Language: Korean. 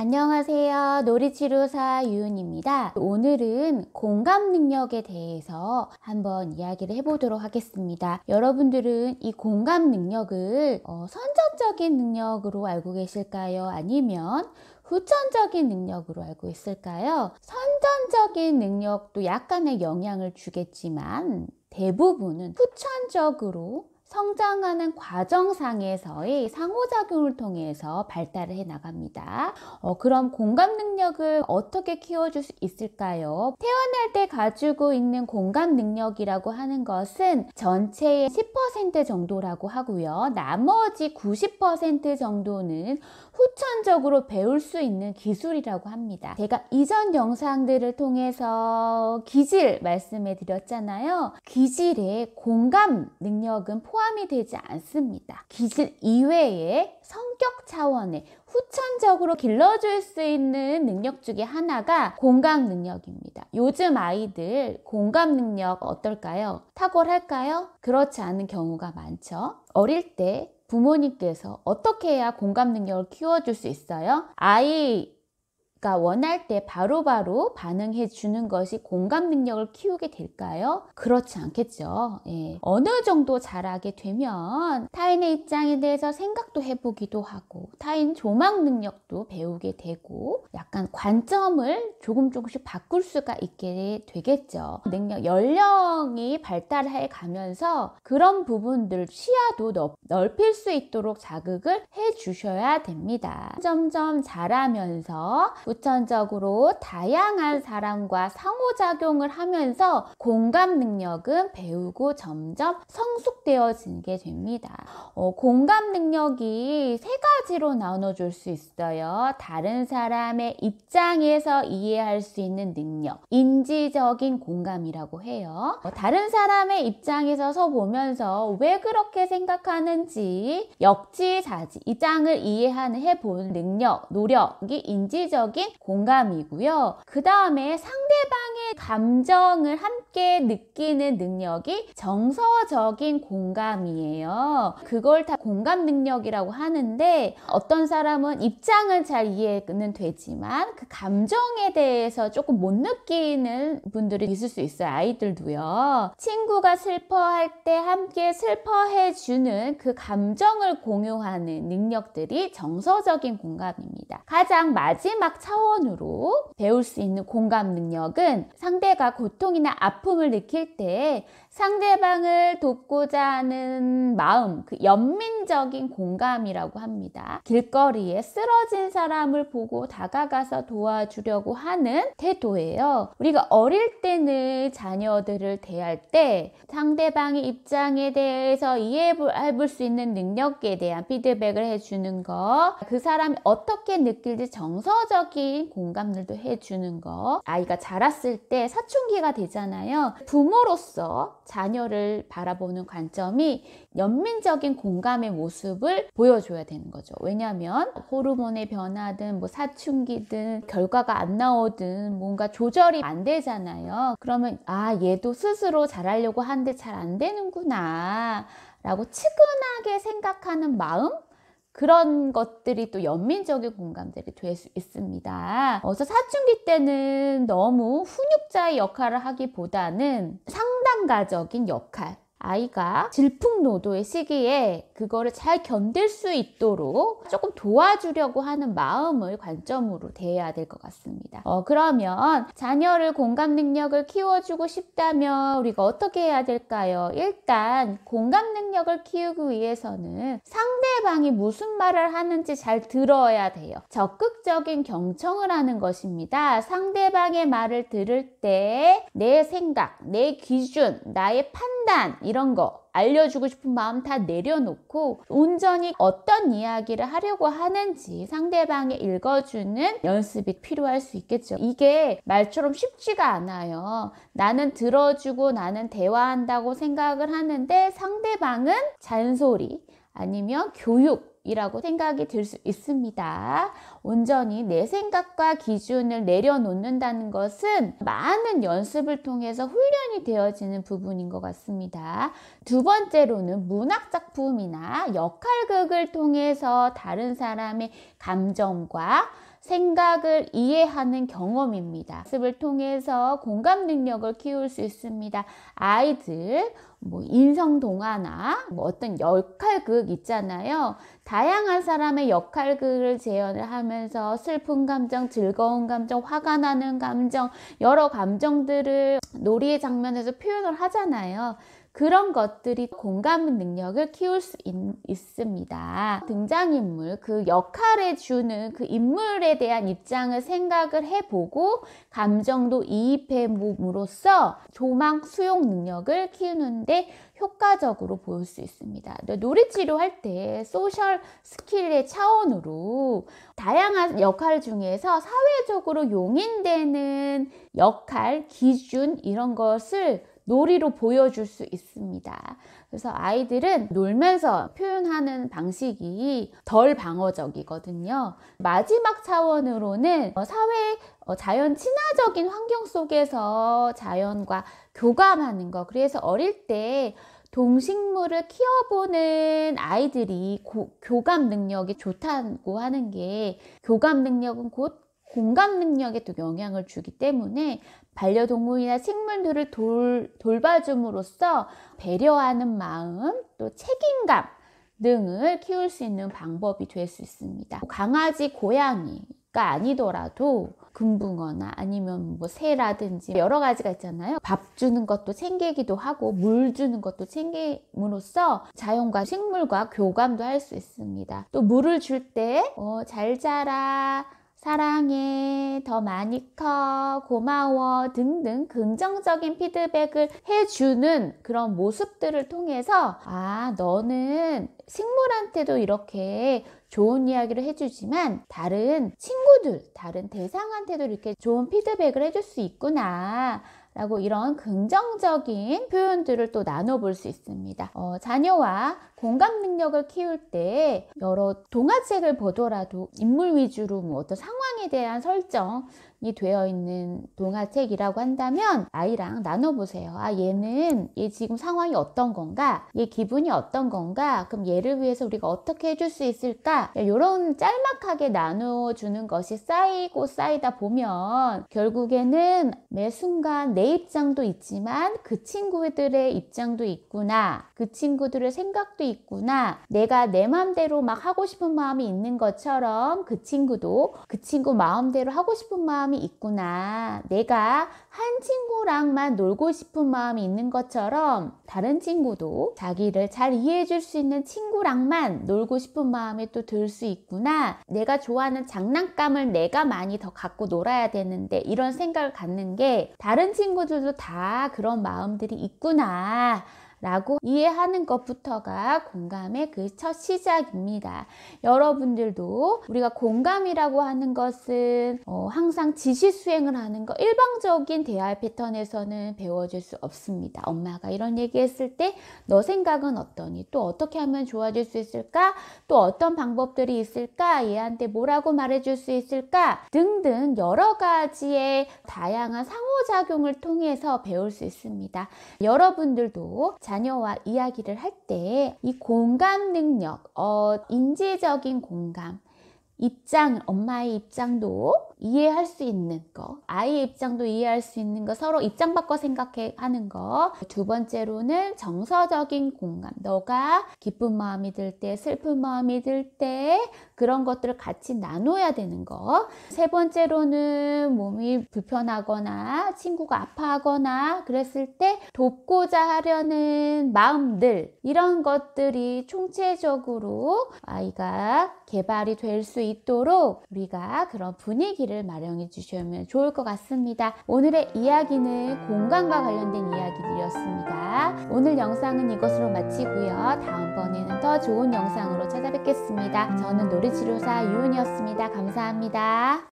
안녕하세요. 놀이치료사 유은입니다. 오늘은 공감 능력에 대해서 한번 이야기를 해보도록 하겠습니다. 여러분들은 이 공감 능력을 선천적인 능력으로 알고 계실까요? 아니면 후천적인 능력으로 알고 있을까요? 선천적인 능력도 약간의 영향을 주겠지만 대부분은 후천적으로 성장하는 과정상에서의 상호작용을 통해서 발달을 해 나갑니다. 그럼 공감 능력을 어떻게 키워줄 수 있을까요? 태어날 때 가지고 있는 공감 능력이라고 하는 것은 전체의 10% 정도라고 하고요. 나머지 90% 정도는 후천적으로 배울 수 있는 기술이라고 합니다. 제가 이전 영상들을 통해서 기질 말씀해 드렸잖아요. 기질에 공감 능력은 포함이 되지 않습니다. 기질 이외에 성격 차원의 후천적으로 길러줄 수 있는 능력 중에 하나가 공감 능력입니다. 요즘 아이들 공감 능력 어떨까요? 탁월할까요? 그렇지 않은 경우가 많죠. 어릴 때 부모님께서 어떻게 해야 공감 능력을 키워줄 수 있어요? 아이가 원할 때 바로바로 반응해 주는 것이 공감 능력을 키우게 될까요? 그렇지 않겠죠. 어느 정도 자라게 되면 타인의 입장에 대해서 생각도 해보기도 하고 타인 조망 능력도 배우게 되고 약간 관점을 조금씩 바꿀 수가 있게 되겠죠. 능력, 연령이 발달해 가면서 그런 부분들 시야도 넓힐 수 있도록 자극을 해 주셔야 됩니다. 점점 자라면서 후천적으로 다양한 사람과 상호작용을 하면서 공감 능력은 배우고 점점 성숙되어지게 됩니다. 공감 능력이 세 가지로 나눠줄 수 있어요. 다른 사람의 입장에서 이해할 수 있는 능력, 인지적인 공감이라고 해요. 다른 사람의 입장에서 서 보면서 왜 그렇게 생각하는지 역지사지, 입장을 이해하는 해보는 능력, 노력이 인지적인 공감이고요. 그 다음에 상대방의 감정을 함께 느끼는 능력이 정서적인 공감이에요. 그걸 다 공감 능력이라고 하는데 어떤 사람은 입장은 잘 이해는 되지만 그 감정에 대해서 조금 못 느끼는 분들이 있을 수 있어요. 아이들도요. 친구가 슬퍼할 때 함께 슬퍼해주는 그 감정을 공유하는 능력들이 정서적인 공감입니다. 가장 마지막 차원으로 배울 수 있는 공감 능력은 상대가 고통이나 아픔을 느낄 때 상대방을 돕고자 하는 마음, 그 연민적인 공감이라고 합니다. 길거리에 쓰러진 사람을 보고 다가가서 도와주려고 하는 태도예요. 우리가 어릴 때는 자녀들을 대할 때 상대방의 입장에 대해서 이해해볼 수 있는 능력에 대한 피드백을 해주는 거, 그 사람이 어떻게 느낄지 정서적인 공감들도 해주는 거, 아이가 자랐을 때 사춘기가 되잖아요. 부모로서 자녀를 바라보는 관점이 연민적인 공감의 모습을 보여줘야 되는 거죠. 왜냐하면 호르몬의 변화든 뭐 사춘기든 결과가 안 나오든 뭔가 조절이 안 되잖아요. 그러면 얘도 스스로 잘하려고 하는데 잘 안 되는구나 라고 측은하게 생각하는 마음, 그런 것들이 또 연민적인 공감들이 될 수 있습니다. 그래서 사춘기 때는 너무 훈육자의 역할을 하기보다는 상담가적인 역할, 아이가 질풍노도의 시기에 그거를 잘 견딜 수 있도록 조금 도와주려고 하는 마음을 관점으로 대해야 될 것 같습니다. 그러면 자녀를 공감 능력을 키워주고 싶다면 우리가 어떻게 해야 될까요? 일단 공감 능력을 키우기 위해서는 상대방이 무슨 말을 하는지 잘 들어야 돼요. 적극적인 경청을 하는 것입니다. 상대방의 말을 들을 때 내 생각, 내 기준, 나의 판단 이런 거 알려주고 싶은 마음 다 내려놓고 온전히 어떤 이야기를 하려고 하는지 상대방이 읽어주는 연습이 필요할 수 있겠죠. 이게 말처럼 쉽지가 않아요. 나는 들어주고 나는 대화한다고 생각을 하는데 상대방은 잔소리 아니면 교육이라고 생각이 들 수 있습니다. 온전히 내 생각과 기준을 내려놓는다는 것은 많은 연습을 통해서 훈련이 되어지는 부분인 것 같습니다. 두 번째로는 문학작품이나 역할극을 통해서 다른 사람의 감정과 생각을 이해하는 경험입니다. 학습을 통해서 공감 능력을 키울 수 있습니다. 아이들 인성 동화나 어떤 역할극 있잖아요. 다양한 사람의 역할극을 재현을 하면서 슬픈 감정, 즐거운 감정, 화가 나는 감정, 여러 감정들을 놀이의 장면에서 표현을 하잖아요. 그런 것들이 공감 능력을 키울 수 있습니다. 등장인물, 그 역할에 주는 그 인물에 대한 입장을 생각을 해보고 감정도 이입해봄으로써 조망 수용 능력을 키우는데 효과적으로 보일 수 있습니다. 놀이치료할 때 소셜 스킬의 차원으로 다양한 역할 중에서 사회적으로 용인되는 역할, 기준 이런 것을 놀이로 보여줄 수 있습니다. 그래서 아이들은 놀면서 표현하는 방식이 덜 방어적이거든요. 마지막 차원으로는 자연 친화적인 환경 속에서 자연과 교감하는 거. 그래서 어릴 때 동식물을 키워보는 아이들이 교감 능력이 좋다고 하는 게, 교감 능력은 곧 공감 능력에 또 영향을 주기 때문에 반려동물이나 식물들을 돌봐줌으로써 배려하는 마음, 또 책임감 등을 키울 수 있는 방법이 될 수 있습니다. 강아지, 고양이가 아니더라도 금붕어나 아니면 새라든지 여러 가지가 있잖아요. 밥 주는 것도 챙기기도 하고 물 주는 것도 챙김으로써 자연과 식물과 교감도 할 수 있습니다. 또 물을 줄 때 잘 자라, 사랑해, 더 많이 커, 고마워 등등 긍정적인 피드백을 해주는 그런 모습들을 통해서 너는 식물한테도 이렇게 좋은 이야기를 해주지만 다른 친구들, 다른 대상한테도 이렇게 좋은 피드백을 해줄 수 있구나 라고 이런 긍정적인 표현들을 또 나눠볼 수 있습니다. 자녀와 공감 능력을 키울 때 여러 동화책을 보더라도 인물 위주로 어떤 상황에 대한 설정이 되어 있는 동화책이라고 한다면 아이랑 나눠보세요. 얘 지금 상황이 어떤 건가? 얘 기분이 어떤 건가? 그럼 얘를 위해서 우리가 어떻게 해줄 수 있을까? 이런 짤막하게 나눠주는 것이 쌓이고 쌓이다 보면 결국에는 매 순간 내 입장도 있지만 그 친구들의 입장도 있구나. 그 친구들의 생각도 있구나. 내가 내 마음대로 막 하고 싶은 마음이 있는 것처럼 그 친구도 그 친구 마음대로 하고 싶은 마음이 있구나. 내가 한 친구랑만 놀고 싶은 마음이 있는 것처럼 다른 친구도 자기를 잘 이해해 줄 수 있는 친구랑만 놀고 싶은 마음이 또 들 수 있구나. 내가 좋아하는 장난감을 내가 많이 더 갖고 놀아야 되는데 이런 생각을 갖는 게 다른 친구들도 다 그런 마음들이 있구나 라고 이해하는 것부터가 공감의 그 첫 시작입니다. 여러분들도 우리가 공감이라고 하는 것은 항상 지시 수행을 하는 거, 일방적인 대화 패턴에서는 배워줄 수 없습니다. 엄마가 이런 얘기했을 때 너 생각은 어떠니? 또 어떻게 하면 좋아질 수 있을까? 또 어떤 방법들이 있을까? 얘한테 뭐라고 말해줄 수 있을까? 등등 여러 가지의 다양한 상호작용을 통해서 배울 수 있습니다. 여러분들도 자녀와 이야기를 할 때 이 공감 능력, 인지적인 공감, 엄마의 입장도 이해할 수 있는 거, 아이의 입장도 이해할 수 있는 거, 서로 입장 바꿔 생각하는 거. 두 번째로는 정서적인 공감, 너가 기쁜 마음이 들 때, 슬픈 마음이 들 때 그런 것들을 같이 나눠야 되는 거. 세 번째로는 몸이 불편하거나 친구가 아파하거나 그랬을 때 돕고자 하려는 마음들, 이런 것들이 총체적으로 아이가 개발이 될 수 있도록 우리가 그런 분위기를 마련해 주시면 좋을 것 같습니다. 오늘의 이야기는 공감과 관련된 이야기들이었습니다. 오늘 영상은 이것으로 마치고요. 다음번에는 더 좋은 영상으로 찾아뵙겠습니다. 저는 놀이치료사 유은이었습니다. 감사합니다.